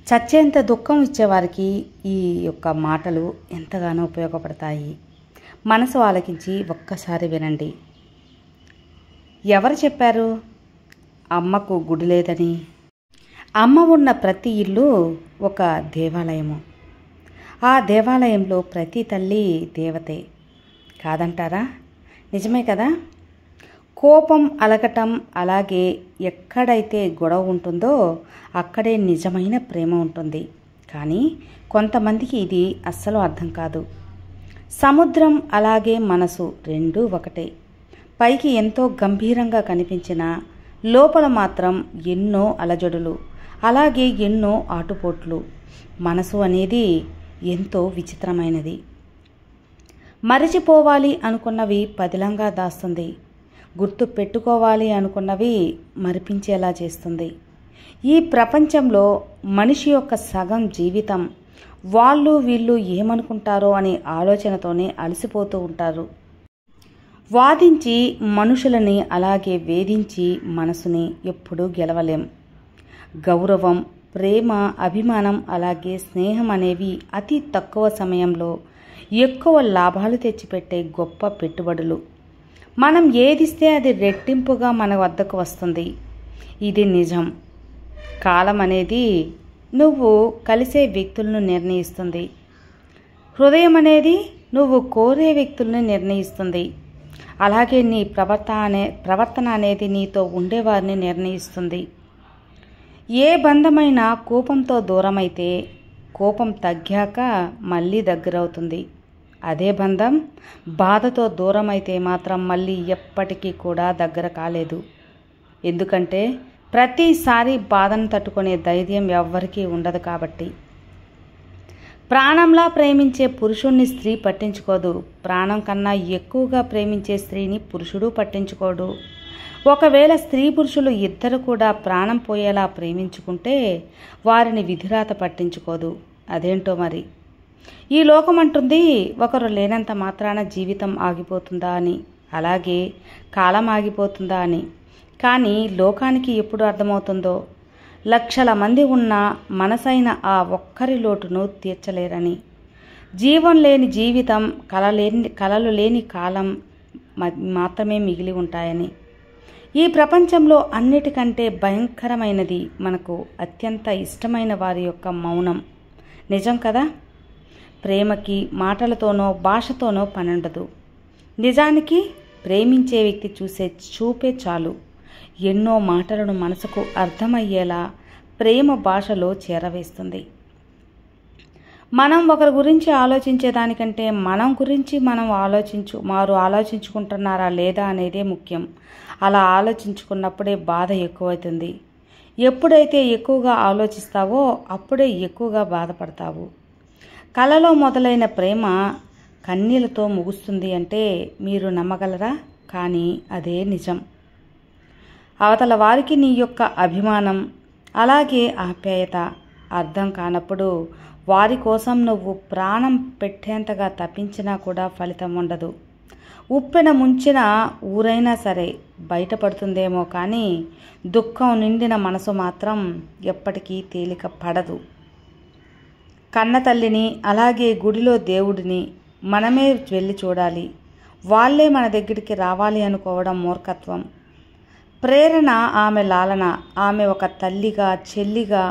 చచ్చేంత దుఃఖం ఇచ్చేవారికి ఈ యొక్క మాటలు ఎంతగానో ఉపయోగపడతాయి. మనసు ఆలకించి ఒక్కసారి వినండి. ఎవరు చెప్పారు అమ్మకు గుడి లేదని? అమ్మ ఉన్న ప్రతి ఇల్లు ఒక దేవాలయము. ఆ దేవాలయంలో ప్రతి తల్లి దేవతే కాదంటారా? నిజమే కదా. కోపం అలకటం, అలాగే ఎక్కడైతే గొడవ ఉంటుందో అక్కడే నిజమైన ప్రేమ ఉంటుంది. కానీ కొంతమందికి ఇది అస్సలు అర్థం కాదు. సముద్రం అలాగే మనసు రెండూ ఒకటే. పైకి ఎంతో గంభీరంగా కనిపించినా లోపల మాత్రం ఎన్నో అలజడులు, అలాగే ఎన్నో ఆటుపోట్లు. మనసు అనేది ఎంతో విచిత్రమైనది. మరిచిపోవాలి అనుకున్నవి పదిలంగా దాస్తుంది. గుర్తు పెట్టుకోవాలి అనుకున్నవి మరిపించేలా చేస్తుంది. ఈ ప్రపంచంలో మనిషి యొక్క సగం జీవితం వాళ్ళు వీళ్ళు ఏమనుకుంటారో అనే ఆలోచనతోనే అలసిపోతూ ఉంటారు. వాదించి మనుషులని, అలాగే వేధించి మనసుని ఎప్పుడూ గెలవలేం. గౌరవం, ప్రేమ, అభిమానం, అలాగే స్నేహం అనేవి అతి తక్కువ సమయంలో ఎక్కువ లాభాలు తెచ్చిపెట్టే గొప్ప పెట్టుబడులు. మనం ఏదిస్తే అది రెట్టింపుగా మన వద్దకు వస్తుంది. ఇది నిజం. కాలం అనేది నువ్వు కలిసే వ్యక్తులను నిర్ణయిస్తుంది. హృదయం అనేది నువ్వు కోరే వ్యక్తులను నిర్ణయిస్తుంది. అలాగే నీ ప్రవర్తన అనేది నీతో ఉండేవారిని నిర్ణయిస్తుంది. ఏ బంధమైనా కోపంతో దూరమైతే కోపం తగ్గాక మళ్ళీ దగ్గరవుతుంది. అదే బంధం బాధతో దూరమైతే మాత్రం మళ్ళీ ఎప్పటికీ కూడా దగ్గర కాలేదు. ఎందుకంటే ప్రతిసారి బాధను తట్టుకునే ధైర్యం ఎవ్వరికీ ఉండదు కాబట్టి. ప్రాణంలా ప్రేమించే పురుషుణ్ణి స్త్రీ పట్టించుకోదు. ప్రాణం కన్నా ఎక్కువగా ప్రేమించే స్త్రీని పురుషుడు పట్టించుకోడు. ఒకవేళ స్త్రీ పురుషులు ఇద్దరు కూడా ప్రాణం పోయేలా ప్రేమించుకుంటే వారిని విధిరాత పట్టించుకోదు. అదేంటో మరి. ఈ లోకం అంటుంది ఒకరు లేనంత మాత్రాన జీవితం ఆగిపోతుందా అని, అలాగే కాలం ఆగిపోతుందా అని. కానీ లోకానికి ఎప్పుడు అర్థమవుతుందో లక్షల మంది ఉన్న మనసైన ఆ ఒక్కరి లోటును తీర్చలేరని. జీవం లేని జీవితం, కలలు లేని కాలం మాత్రమే మిగిలి ఉంటాయని. ఈ ప్రపంచంలో అన్నిటికంటే భయంకరమైనది మనకు అత్యంత ఇష్టమైన వారి యొక్క మౌనం. నిజం కదా. ప్రేమకి మాటలతోనో భాషతోనో పనుండదు. నిజానికి ప్రేమించే వ్యక్తి చూసే చూపే చాలు ఎన్నో మాటలను మనసుకు అర్థమయ్యేలా ప్రేమ భాషలో చేరవేస్తుంది. మనం ఒకరి గురించి ఆలోచించేదానికంటే మనం గురించి వారు ఆలోచించుకుంటున్నారా లేదా అనేదే ముఖ్యం. అలా ఆలోచించుకున్నప్పుడే బాధ ఎక్కువవుతుంది. ఎప్పుడైతే ఎక్కువగా ఆలోచిస్తావో అప్పుడే ఎక్కువగా బాధపడతావు. కలలో మొదలైన ప్రేమ కన్నీళ్లతో ముగుస్తుంది అంటే మీరు నమ్మగలరా? కానీ అదే నిజం. అవతల వారికి నీ యొక్క అభిమానం, అలాగే ఆప్యాయత అర్థం కానప్పుడు వారి కోసం నువ్వు ప్రాణం పెట్టేంతగా తప్పించినా కూడా ఫలితం ఉండదు. ఉప్పెన ముంచిన ఊరైనా సరే బయటపడుతుందేమో కానీ దుఃఖం నిండిన మనసు మాత్రం ఎప్పటికీ తేలిక పడదు. కన్న తల్లిని, అలాగే గుడిలో దేవుడిని మనమే వెళ్ళి చూడాలి. వాళ్ళే మన దగ్గరికి రావాలి అనుకోవడం మూర్ఖత్వం. ప్రేరణ ఆమె లాలన. ఆమె ఒక తల్లిగా, చెల్లిగా,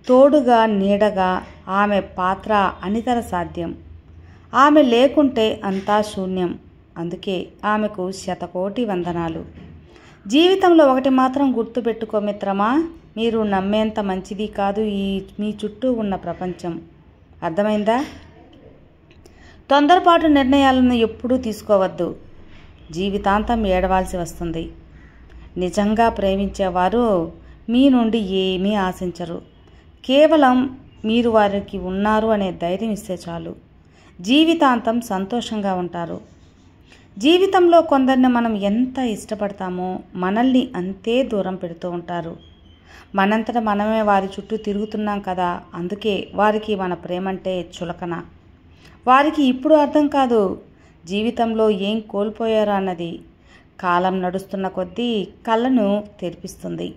తోడుగా, నీడగా ఆమె పాత్ర అనితర సాధ్యం. ఆమె లేకుంటే అంతా శూన్యం. అందుకే ఆమెకు శతకోటి వందనాలు. జీవితంలో ఒకటి మాత్రం గుర్తుపెట్టుకో మిత్రమా, మీరు నమ్మేంత మంచిది కాదు మీ చుట్టూ ఉన్న ప్రపంచం. అర్థమైందా? తొందరపాటు నిర్ణయాలను ఎప్పుడూ తీసుకోవద్దు. జీవితాంతం ఏడవాల్సి వస్తుంది. నిజంగా ప్రేమించేవారు మీ నుండి ఏమీ ఆశించరు. కేవలం మీరు వారికి ఉన్నారు అనే ధైర్యం ఇస్తే చాలు. జీవితాంతం సంతోషంగా ఉంటారు. జీవితంలో కొందరిని మనం ఎంత ఇష్టపడతామో మనల్ని అంతే దూరం పెడుతూ ఉంటారు. మనంతట మనమే వారి చుట్టూ తిరుగుతున్నాం కదా, అందుకే వారికి మన ప్రేమంటే చులకన. వారికి ఇప్పుడు అర్థం కాదు జీవితంలో ఏం కోల్పోయారో అన్నది. కాలం నడుస్తున్న కొద్దీ కళ్ళను తెరిపిస్తుంది.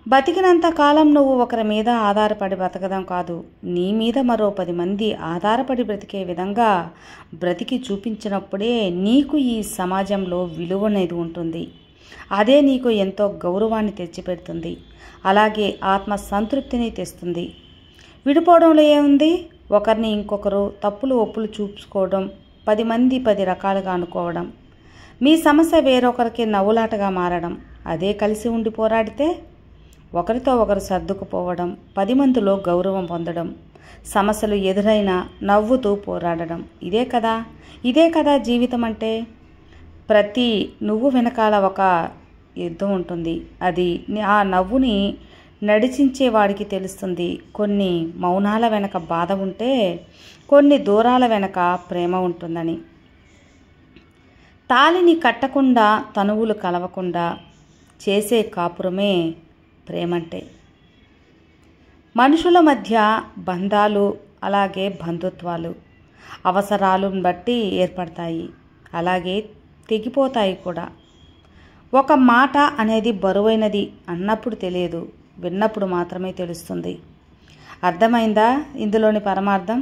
బతికినంత కాలం నువ్వు ఒకరి మీద ఆధారపడి బ్రతకడం కాదు, నీ మీద మరో 10 మంది ఆధారపడి బ్రతికే విధంగా బ్రతికి చూపించినప్పుడే నీకు ఈ సమాజంలో విలువ అనేది ఉంటుంది. అదే నీకు ఎంతో గౌరవాన్ని తెచ్చిపెడుతుంది, అలాగే ఆత్మ సంతృప్తిని తెస్తుంది. విడిపోవడంలో ఏముంది? ఒకరిని ఇంకొకరు తప్పులు ఒప్పులు చూసుకోవడం, 10 మంది 10 రకాలుగా అనుకోవడం, మీ సమస్య వేరొకరికి నవ్వులాటగా మారడం. అదే కలిసి ఉండి పోరాడితే ఒకరితో ఒకరు సర్దుకుపోవడం, 10 మందిలో గౌరవం పొందడం, సమస్యలు ఎదురైనా నవ్వుతూ పోరాడడం. ఇదే కదా జీవితం అంటే. ప్రతి నువ్వు వెనకాల ఒక యుద్ధం ఉంటుంది. అది ఆ నవ్వుని నడిచించే వాడికి తెలుస్తుంది. కొన్ని మౌనాల వెనక బాధ ఉంటే, కొన్ని దూరాల వెనక ప్రేమ ఉంటుందని. తాళిని కట్టకుండా, తనువులు కలవకుండా చేసే కాపురమే ప్రేమంటే. మనుషుల మధ్య బంధాలు, అలాగే బంధుత్వాలు అవసరాలను బట్టి ఏర్పడతాయి, అలాగే తెగిపోతాయి కూడా. ఒక మాట అనేది బరువైనది అన్నప్పుడు తెలియదు, విన్నప్పుడు మాత్రమే తెలుస్తుంది. అర్థమైందా ఇందులోని పరమార్థం?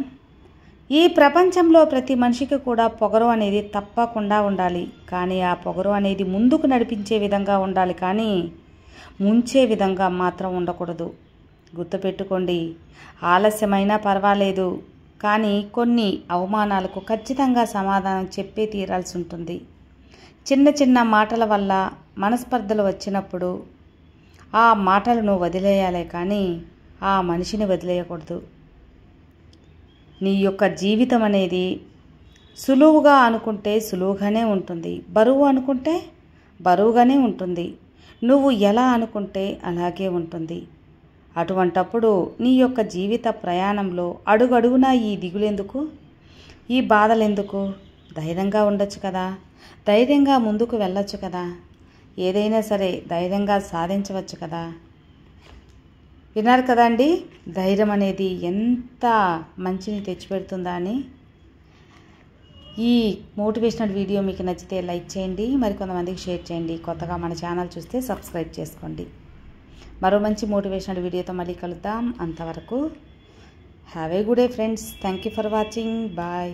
ఈ ప్రపంచంలో ప్రతి మనిషికి కూడా పొగరు అనేది తప్పకుండా ఉండాలి. కానీ ఆ పొగరు అనేది ముందుకు నడిపించే విధంగా ఉండాలి, కానీ ముంచే విధంగా మాత్రం ఉండకూడదు. గుర్తుపెట్టుకోండి, ఆలస్యమైనా పర్వాలేదు, కానీ కొన్ని అవమానాలకు ఖచ్చితంగా సమాధానం చెప్పే తీరాల్సి ఉంటుంది. చిన్న చిన్న మాటల వల్ల మనస్పర్ధలు వచ్చినప్పుడు ఆ మాటలను వదిలేయాలే కానీ ఆ మనిషిని వదిలేయకూడదు. నీ యొక్క జీవితం అనేది సులువుగా అనుకుంటే సులువుగానే ఉంటుంది, బరువు అనుకుంటే బరువుగానే ఉంటుంది. నువ్వు ఎలా అనుకుంటే అలాగే ఉంటుంది. అటువంటప్పుడు నీ యొక్క జీవిత ప్రయాణంలో అడుగడుగునా ఈ దిగులెందుకు, ఈ బాధలెందుకు? ధైర్యంగా ఉండొచ్చు కదా, ధైర్యంగా ముందుకు వెళ్ళొచ్చు కదా, ఏదైనా సరే ధైర్యంగా సాధించవచ్చు కదా. విన్నారు కదండి, ధైర్యం అనేది ఎంత మంచిని తెచ్చిపెడుతుందా అని. ఈ మోటివేషనల్ వీడియో మీకు నచ్చితే లైక్ చేయండి, మరికొంతమందికి షేర్ చేయండి. కొత్తగా మన ఛానల్ చూస్తే సబ్స్క్రైబ్ చేసుకోండి. మరో మంచి మోటివేషనల్ వీడియోతో మళ్ళీ కలుద్దాం. అంతవరకు have a good day friends. Thank you for watching. Bye.